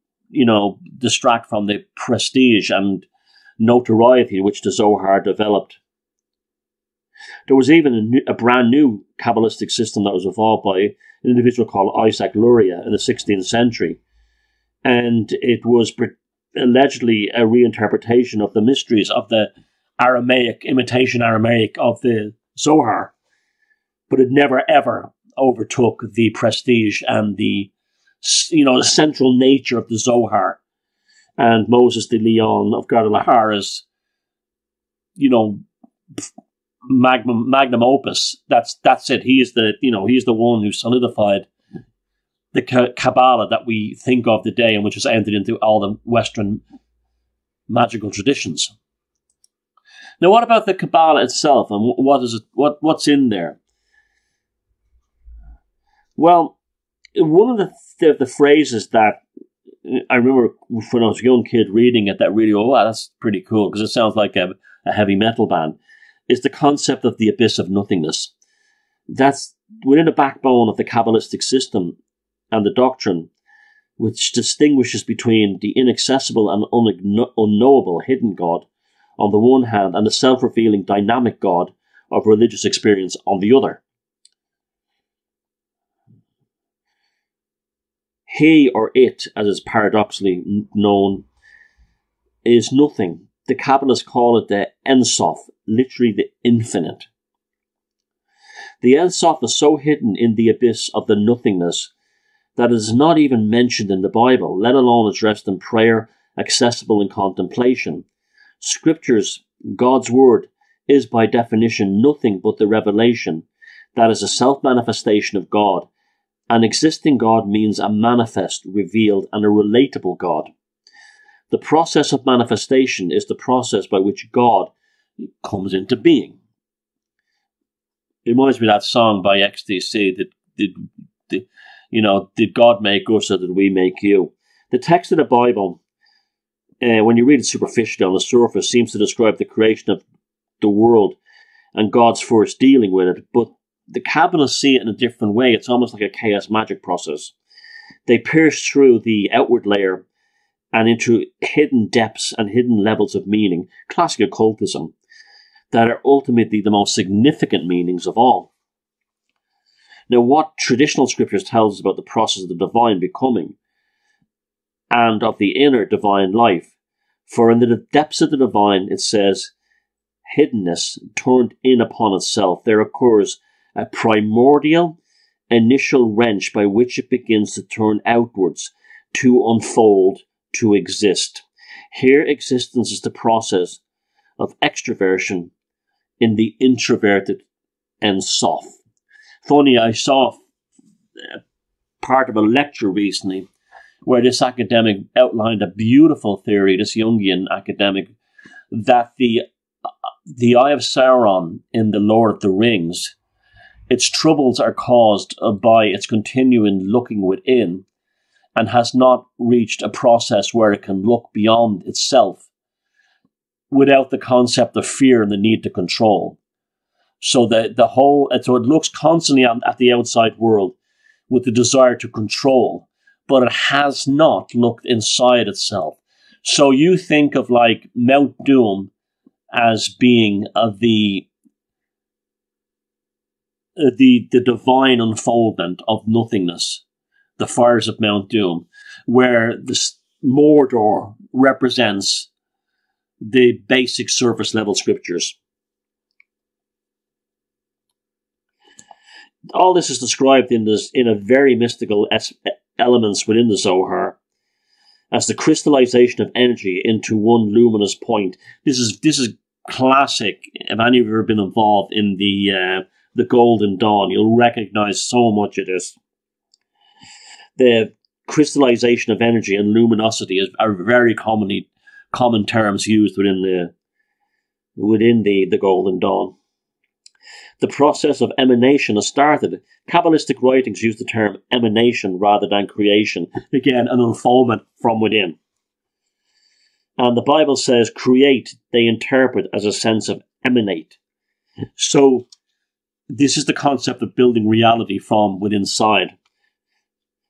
distract from the prestige and notoriety which the Zohar developed. There was even a brand new Kabbalistic system that was evolved by an individual called Isaac Luria in the 16th century. And it was allegedly a reinterpretation of the mysteries of the Aramaic, imitation Aramaic of the Zohar. But it never ever overtook the prestige and the central nature of the Zohar. And Moses de Leon of Guadalajara's, magnum opus. That's it. He's the one who solidified the Kabbalah that we think of today, and which has entered into all the Western magical traditions. Now, what about the Kabbalah itself, and what's in there? Well, one of the phrases that I remember when I was a young kid reading it that really, wow, that's pretty cool, because it sounds like a heavy metal band, is the concept of the abyss of nothingness. That's within the backbone of the Kabbalistic system and the doctrine, which distinguishes between the inaccessible and unknowable hidden God on the one hand, and the self-revealing dynamic God of religious experience on the other. He, or it, as is paradoxically known, is nothing. The Kabbalists call it the Ein Sof, literally the infinite. The Ein Sof is so hidden in the abyss of the nothingness that it is not even mentioned in the Bible, let alone addressed in prayer, accessible in contemplation. Scriptures, God's word, is by definition nothing but the revelation that is a self-manifestation of God. An existing God means a manifest, revealed, and a relatable God. The process of manifestation is the process by which God comes into being. It reminds me of that song by XTC, did God make us or did we make you? The text of the Bible, when you read it superficially on the surface, seems to describe the creation of the world and God's first dealing with it, but the Kabbalists see it in a different way. It's almost like a chaos magic process. They pierce through the outward layer and into hidden depths and hidden levels of meaning, classic occultism, that are ultimately the most significant meanings of all. Now, what traditional scriptures tell us about the process of the divine becoming and of the inner divine life? For in the depths of the divine, it says, hiddenness turned in upon itself, there occurs a primordial initial wrench by which it begins to turn outwards, to unfold, to exist. Here existence is the process of extroversion in the introverted and soft. Funny, I saw part of a lecture recently where this academic outlined a beautiful theory, this Jungian academic, that the Eye of Sauron in The Lord of the Rings, its troubles are caused by its continuing looking within, and has not reached a process where it can look beyond itself without the concept of fear and the need to control. So it looks constantly at the outside world with the desire to control, but it has not looked inside itself. So you think of like Mount Doom as being the divine unfoldment of nothingness, the fires of Mount Doom, where the Mordor represents the basic surface level scriptures. All this is described in a very mystical elements within the Zohar as the crystallization of energy into one luminous point. This is classic. If any of you have ever been involved in the Golden Dawn, you'll recognize so much of this. The crystallization of energy and luminosity are very common terms used within the Golden Dawn. The process of emanation has started. Kabbalistic writings use the term emanation rather than creation. Again, an unfoldment from within. And the Bible says create, they interpret as a sense of emanate. So this is the concept of building reality from within inside.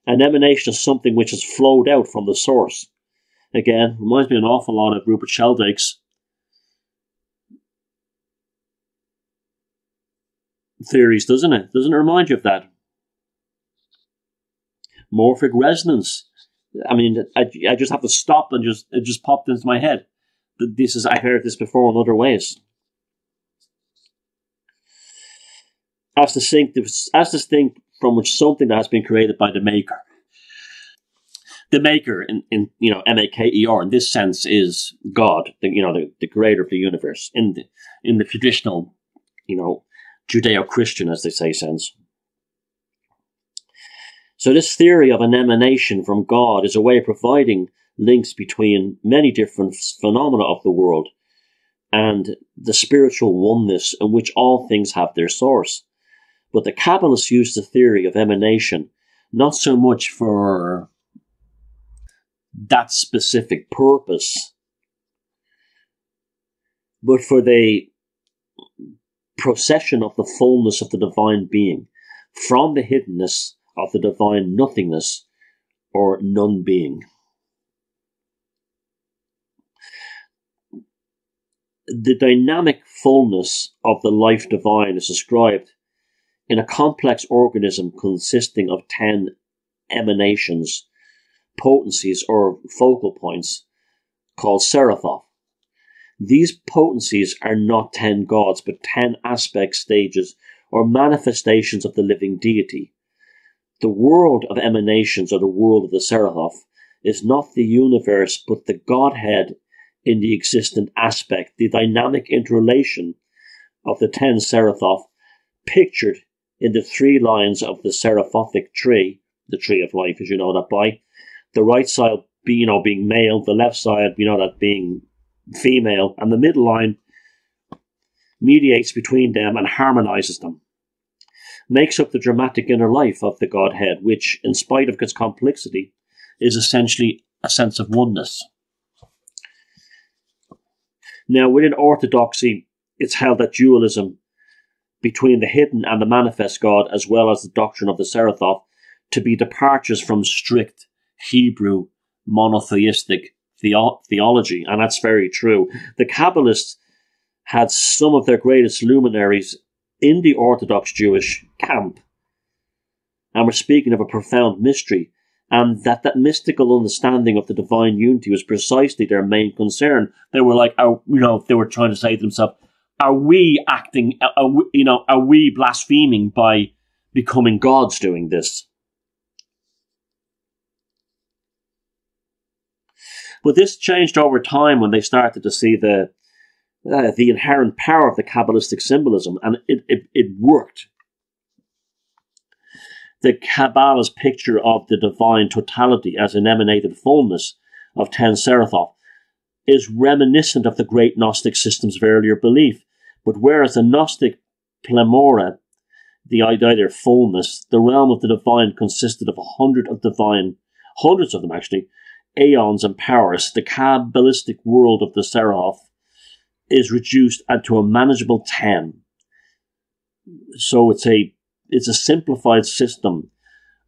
An emanation is something which has flowed out from the source. Again, reminds me an awful lot of Rupert Sheldrake's theories, doesn't it? Doesn't it remind you of that? Morphic resonance. I mean, I just have to stop and it just popped into my head. I heard this before in other ways. As distinct from which something that has been created by the maker. The maker, in M-A-K-E-R, in this sense, is God, the creator of the universe, in the traditional, Judeo-Christian, as they say, sense. So this theory of an emanation from God is a way of providing links between many different phenomena of the world and the spiritual oneness in which all things have their source. But the Kabbalists use the theory of emanation not so much for that specific purpose, but for the procession of the fullness of the divine being from the hiddenness of the divine nothingness or non-being. The dynamic fullness of the life divine is described in a complex organism consisting of 10 emanations, potencies or focal points called Serathoth. These potencies are not 10 gods, but 10 aspect stages or manifestations of the living deity. The world of emanations, or the world of the Serathoth, is not the universe, but the Godhead in the existent aspect, the dynamic interrelation of the 10 Serathoth, pictured in the 3 lines of the Serathothic tree, the tree of life, as you know that by. The right side being male, the left side, that being female, and the middle line mediates between them and harmonizes them. Makes up the dramatic inner life of the Godhead, which, in spite of its complexity, is essentially a sense of oneness. Now, within Orthodoxy, it's held that dualism between the hidden and the manifest God, as well as the doctrine of the Serathoth, to be departures from strict Hebrew monotheistic theology, and that's very true. The Kabbalists had some of their greatest luminaries in the Orthodox Jewish camp, and were speaking of a profound mystery, and that mystical understanding of the divine unity was precisely their main concern. They were like, they were trying to say to themselves, are we acting, are we blaspheming by becoming gods doing this? But this changed over time when they started to see the inherent power of the Kabbalistic symbolism, and it worked. The Kabbalah's picture of the divine totality as an emanated fullness of ten Serathoth is reminiscent of the great Gnostic systems of earlier belief. But whereas the Gnostic Plemora, the idea of fullness, the realm of the divine consisted of hundreds of them actually, aeons and powers, the Kabbalistic world of the Serathoth is reduced to a manageable 10. So it's a simplified system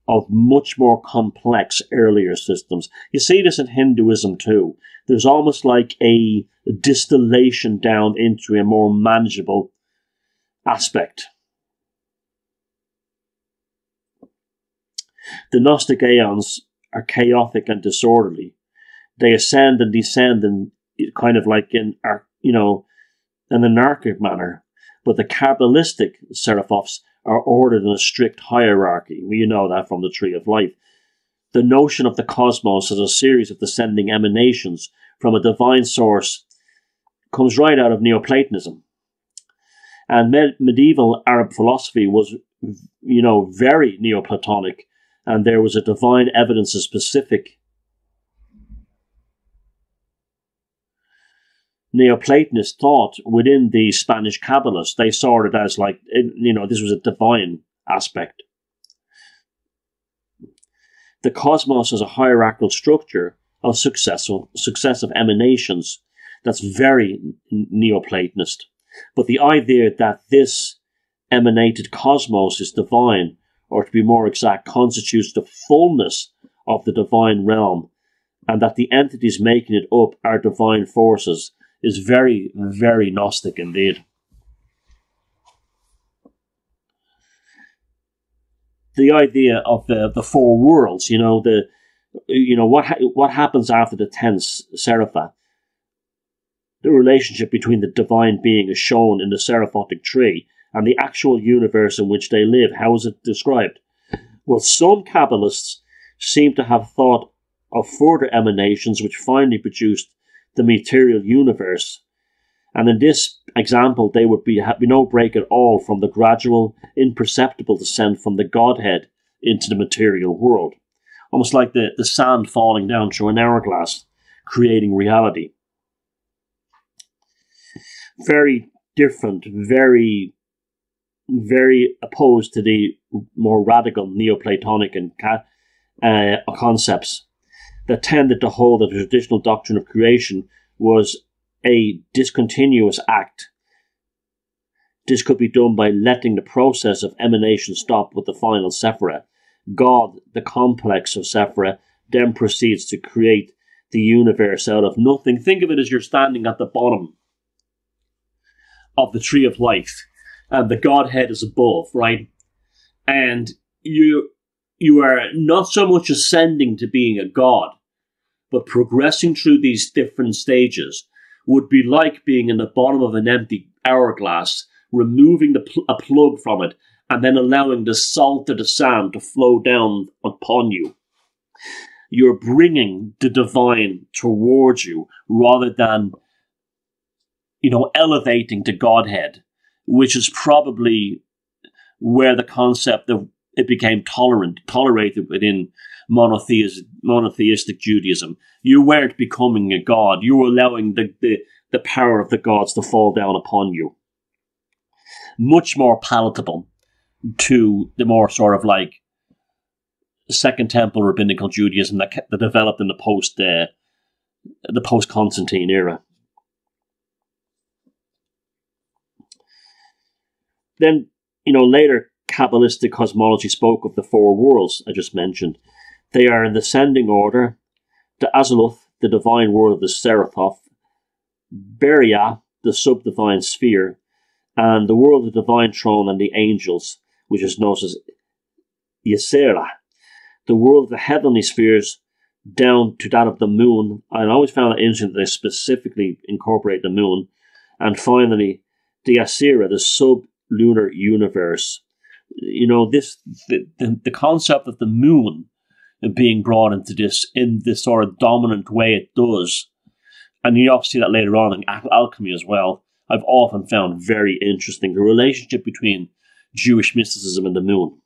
of much more complex earlier systems. You see this in Hinduism too. There's almost like a distillation down into a more manageable aspect. The Gnostic aeons are chaotic and disorderly. They ascend and descend in kind of like in an anarchic manner. But the Kabbalistic Serathoths are ordered in a strict hierarchy. You know that from the Tree of Life. The notion of the cosmos as a series of descending emanations from a divine source comes right out of Neoplatonism. And medieval Arab philosophy was, very Neoplatonic, and there was a divine evidence of specific. Neoplatonists thought within the Spanish Kabbalists, they saw it as like, this was a divine aspect. The cosmos is a hierarchical structure of successive emanations that's very Neoplatonist. But the idea that this emanated cosmos is divine, or to be more exact, constitutes the fullness of the divine realm, and that the entities making it up are divine forces, is very, very Gnostic indeed. The idea of the four worlds, what happens after the 10th Serapha. The relationship between the divine being is shown in the Seraphotic tree, and the actual universe in which they live. How is it described? Well, some Kabbalists seem to have thought of further emanations which finally produced the material universe. And in this example, there would be no break at all from the gradual, imperceptible descent from the Godhead into the material world. Almost like the sand falling down through an hourglass, creating reality. Very different, very, very opposed to the more radical Neoplatonic and concepts that tended to hold that the traditional doctrine of creation was a discontinuous act. This could be done by letting the process of emanation stop with the final Sephira. God, the complex of Sephira, then proceeds to create the universe out of nothing. Think of it as you're standing at the bottom of the Tree of Life, and the Godhead is above, right? And you are not so much ascending to being a god, but progressing through these different stages would be like being in the bottom of an empty hourglass, removing a plug from it, and then allowing the salt or the sand to flow down upon you. You're bringing the divine towards you rather than, elevating to Godhead, which is probably where the concept of it became tolerated within monotheistic Judaism. You weren't becoming a god. You were allowing the power of the gods to fall down upon you. Much more palatable to the more sort of like Second Temple rabbinical Judaism that developed in the post-Constantine era. Then, later Kabbalistic cosmology spoke of the four worlds I just mentioned. They are in descending order: the Azimuth, the divine world of the Serathoth; Beria, the sub-divine sphere; and the world of the divine throne and the angels, which is known as Yesera. The world of the heavenly spheres down to that of the moon. I always found it interesting that they specifically incorporate the moon. And finally, the Asira, the sub-lunar universe. You know, the concept of the moon being brought into this in this sort of dominant way it does. And you also see that later on in alchemy as well. I've often found very interesting the relationship between Jewish mysticism and the moon.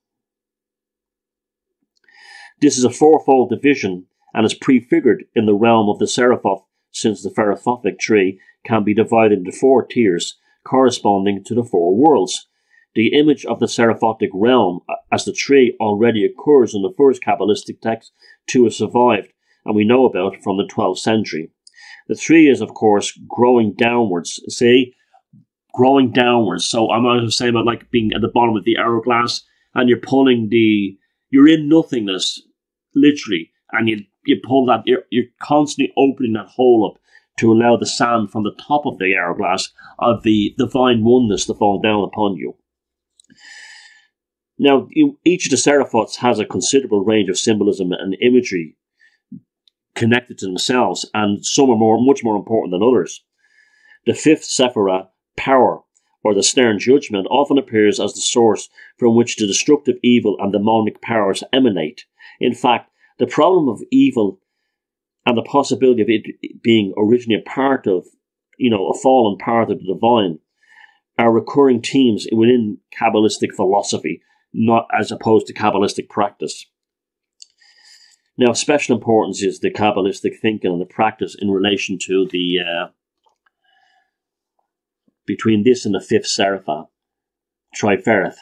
This is a fourfold division and is prefigured in the realm of the Seraphoth, since the Pharophothic tree can be divided into 4 tiers corresponding to the 4 worlds. The image of the Seraphotic realm as the tree already occurs in the first Kabbalistic text to have survived, and we know about from the 12th century. The tree is, of course, growing downwards. See? Growing downwards. So I'm going to say about like being at the bottom of the hourglass, and you're pulling you're in nothingness, literally, and you pull that, you're constantly opening that hole up to allow the sand from the top of the hourglass of the divine oneness to fall down upon you. Now, each of the Seraphots has a considerable range of symbolism and imagery connected to themselves, and some are much more important than others. The 5th Sephirah, power, or the stern judgment, often appears as the source from which the destructive evil and demonic powers emanate. In fact, the problem of evil and the possibility of it being originally a part of, a fallen part of the divine, are recurring themes within Kabbalistic philosophy, not as opposed to Kabbalistic practice. Now, special importance is the Kabbalistic thinking and the practice in relation to the between this and the 5th Sephirah, Trifereth,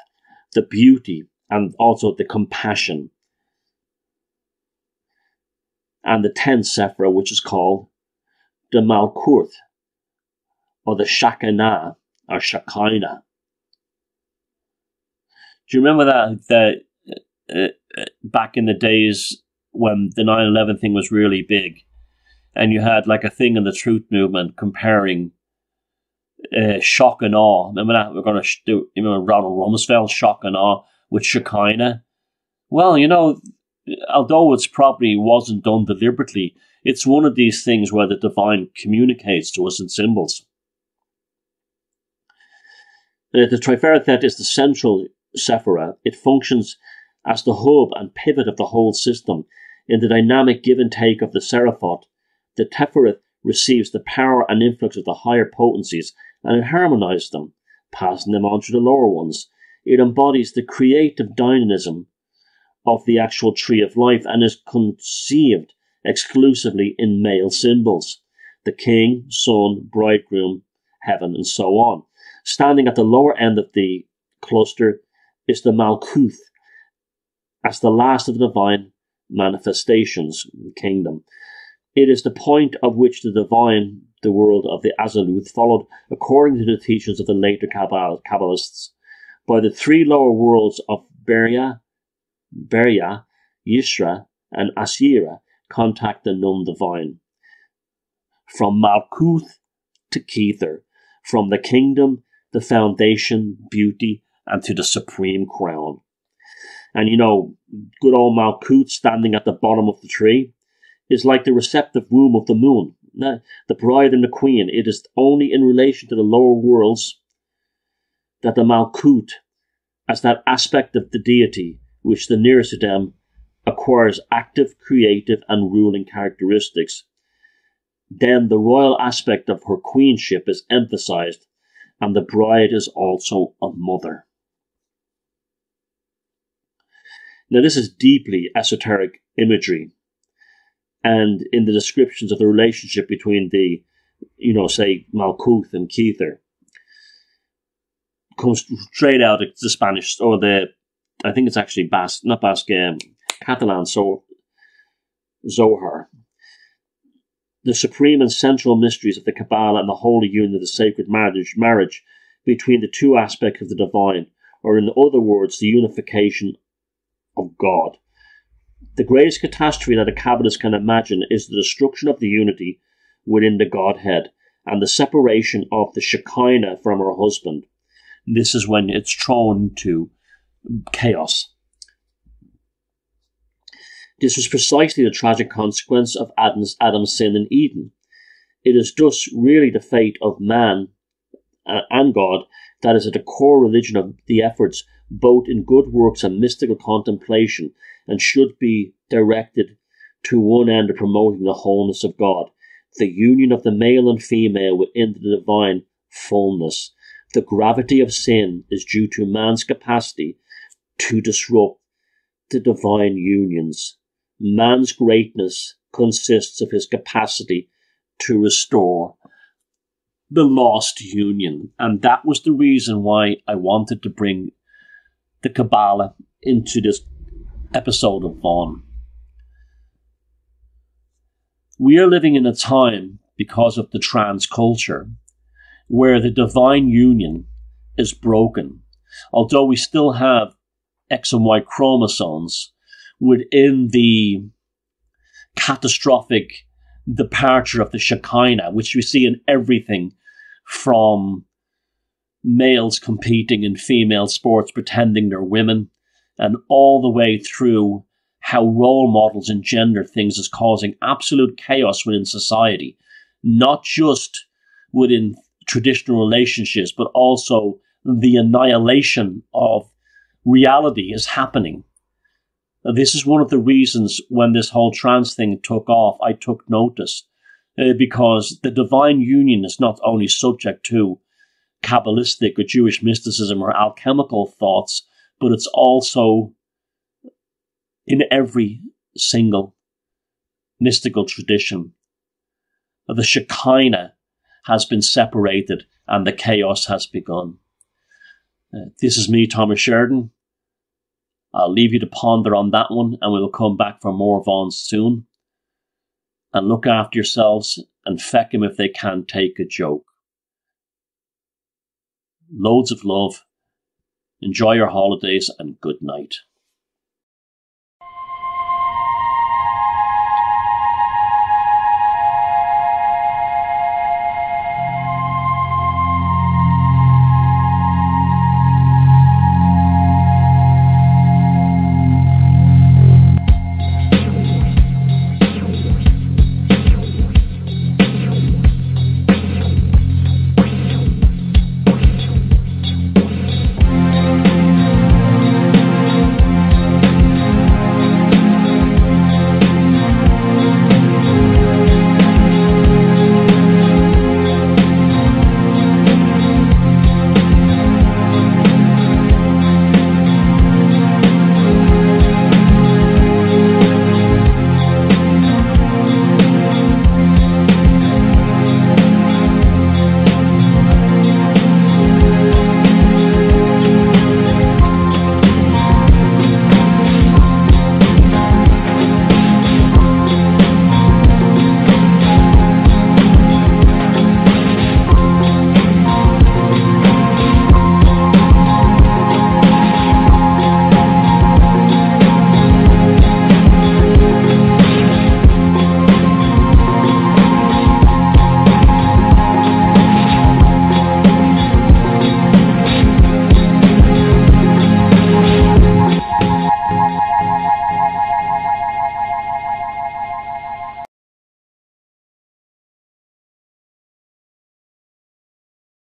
the beauty and also the compassion, and the 10th Sephirah, which is called the Malkuth, or the Shekinah, or Shekinah. Do you remember that back in the days when the 9/11 thing was really big, and you had like a thing in the truth movement comparing shock and awe? Remember that? We're going to do, Ronald Rumsfeld, shock and awe with Shekinah. Well, although it's probably wasn't done deliberately, it's one of these things where the divine communicates to us in symbols. The Trifereth is the central Sephirah. It functions as the hub and pivot of the whole system. In the dynamic give and take of the Seraphot, the Tefereth receives the power and influx of the higher potencies and it harmonizes them, passing them on to the lower ones. It embodies the creative dynamism of the actual tree of life and is conceived exclusively in male symbols: the king, son, bridegroom, heaven, and so on. Standing at the lower end of the cluster is the Malkuth, as the last of the divine manifestations, kingdom. It is the point of which the divine, the world of the Azaluth, followed according to the teachings of the later Kabbalists. By the 3 lower worlds of Beria, Yisra, and Asira contact the non-divine. From Malkuth to Kether, from the kingdom, the foundation, beauty, and to the supreme crown. And good old Malkuth standing at the bottom of the tree is like the receptive womb of the moon, the bride and the queen. It is only in relation to the lower worlds that the Malkuth, as that aspect of the deity which the nearest to them, acquires active, creative, and ruling characteristics. Then the royal aspect of her queenship is emphasized, and the bride is also a mother. Now, this is deeply esoteric imagery, and in the descriptions of the relationship between the, say, Malkuth and Kether, comes straight out of the Spanish, or I think it's actually Catalan, so Zohar. The supreme and central mysteries of the Kabbalah and the holy union of the sacred marriage between the 2 aspects of the divine, or in other words, the unification of God. The greatest catastrophe that a Kabbalist can imagine is the destruction of the unity within the Godhead and the separation of the Shekinah from her husband. This is when it's thrown into chaos. This was precisely the tragic consequence of Adam's sin in Eden. It is thus really the fate of man and God, that is at the core religion of the efforts, both in good works and mystical contemplation, and should be directed to one end of promoting the wholeness of God, the union of the male and female within the divine fullness. The gravity of sin is due to man's capacity to disrupt the divine unions. Man's greatness consists of his capacity to restore the lost union. And that was the reason why I wanted to bring the Kabbalah into this episode of Vaughn. We are living in a time, because of the trans culture, where the divine union is broken. Although we still have X and Y chromosomes within the catastrophic departure of the Shekinah, which we see in everything from males competing in female sports pretending they're women, and all the way through how role models and gender things is causing absolute chaos within society, not just within traditional relationships, but also the annihilation of reality is happening. This is one of the reasons when this whole trans thing took off, I took notice, because the divine union is not only subject to Kabbalistic or Jewish mysticism or alchemical thoughts, but it's also in every single mystical tradition. The Shekinah has been separated and the chaos has begun. This is me, Thomas Sheridan. I'll leave you to ponder on that one, and we will come back for more Vaughns soon. And look after yourselves, and feck 'em if they can take a joke. Loads of love. Enjoy your holidays, and good night.